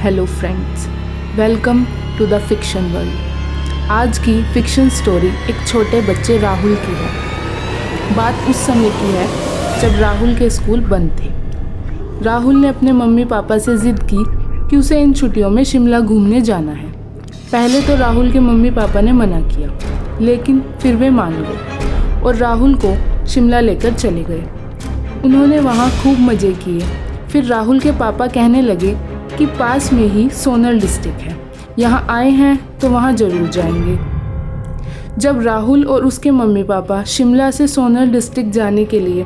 Hello friends, welcome to the fiction world. आज की fiction story एक छोटे बच्चे राहुल की है। बात उस समय की है जब राहुल के स्कूल बंद थे। राहुल ने अपने मम्मी पापा से ज़िद की कि उसे इन छुट्टियों में शिमला घूमने जाना है। पहले तो राहुल के मम्मी पापा ने मना किया, लेकिन फिर वे मान गए और राहुल को शिमला लेकर चले गए। उन्होंने वहाँ खूब मज़े किए। फिर राहुल के पापा कहने लगे कि पास में ही सोनल डिस्ट्रिक्ट है, यहाँ आए हैं तो वहाँ ज़रूर जाएंगे। जब राहुल और उसके मम्मी पापा शिमला से सोनल डिस्ट्रिक्ट जाने के लिए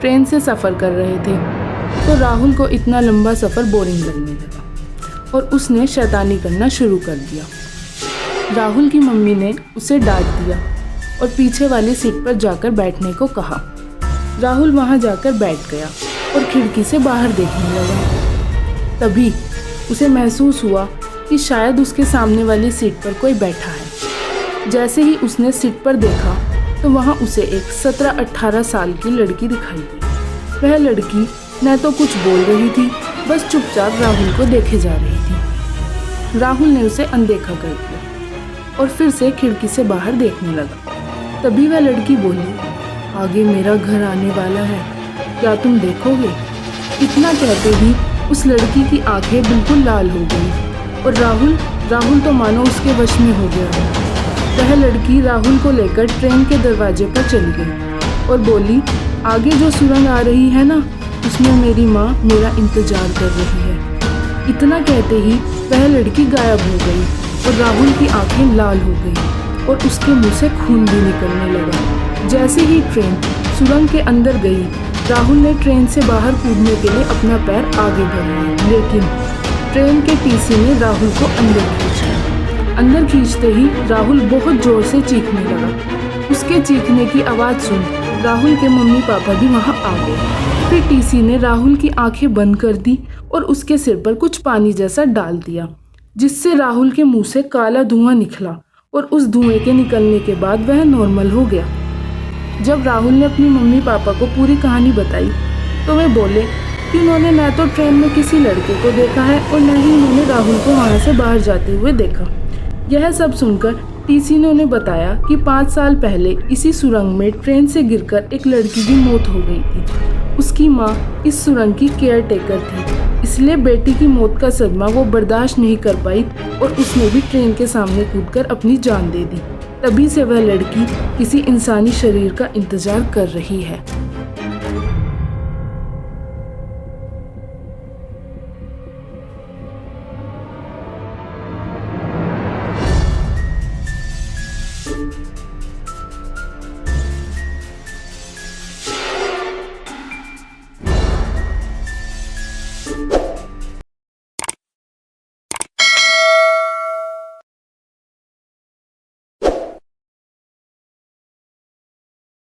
ट्रेन से सफ़र कर रहे थे तो राहुल को इतना लंबा सफ़र बोरिंग लगने लगा और उसने शैतानी करना शुरू कर दिया। राहुल की मम्मी ने उसे डांट दिया और पीछे वाली सीट पर जाकर बैठने को कहा। राहुल वहाँ जाकर बैठ गया और खिड़की से बाहर देखने लगा। तभी उसे महसूस हुआ कि शायद उसके सामने वाली सीट पर कोई बैठा है। जैसे ही उसने सीट पर देखा तो वहाँ उसे एक 17-18 साल की लड़की दिखाई दी। वह लड़की न तो कुछ बोल रही थी, बस चुपचाप राहुल को देखे जा रही थी। राहुल ने उसे अनदेखा कर दिया और फिर से खिड़की से बाहर देखने लगा। तभी वह लड़की बोली, आगे मेरा घर आने वाला है, क्या तुम देखोगे? इतना कहते ही उस लड़की की आंखें बिल्कुल लाल हो गई और राहुल तो मानो उसके वश में हो गया। वह लड़की राहुल को लेकर ट्रेन के दरवाजे पर चली गई और बोली, आगे जो सुरंग आ रही है ना, उसमें मेरी माँ मेरा इंतजार कर रही है। इतना कहते ही वह लड़की गायब हो गई और राहुल की आंखें लाल हो गई और उसके मुंह से खून भी निकलने लगा। जैसे ही ट्रेन सुरंग के अंदर गई, राहुल ने ट्रेन से बाहर कूदने के लिए अपना पैर आगे बढ़ाया, लेकिन ट्रेन के टीसी ने राहुल को अंदर खींचा। अंदर खींचते ही राहुल बहुत जोर से चीखने लगा। उसके चीखने की आवाज़ सुन राहुल के मम्मी पापा भी वहाँ आ गए। फिर टीसी ने राहुल की आंखें बंद कर दी और उसके सिर पर कुछ पानी जैसा डाल दिया, जिससे राहुल के मुंह से काला धुआं निकला और उस धुएं के निकलने के बाद वह नॉर्मल हो गया। जब राहुल ने अपनी मम्मी पापा को पूरी कहानी बताई तो वे बोले कि उन्होंने न तो ट्रेन में किसी लड़के को देखा है और न ही उन्होंने राहुल को वहाँ से बाहर जाते हुए देखा। यह सब सुनकर टीसी ने उन्हें बताया कि 5 साल पहले इसी सुरंग में ट्रेन से गिरकर एक लड़की की मौत हो गई थी। उसकी माँ इस सुरंग की केयर टेकर थी, इसलिए बेटी की मौत का सदमा वो बर्दाश्त नहीं कर पाई और उसने भी ट्रेन के सामने कूदकर अपनी जान दे दी। तभी से वह लड़की किसी इंसानी शरीर का इंतजार कर रही है।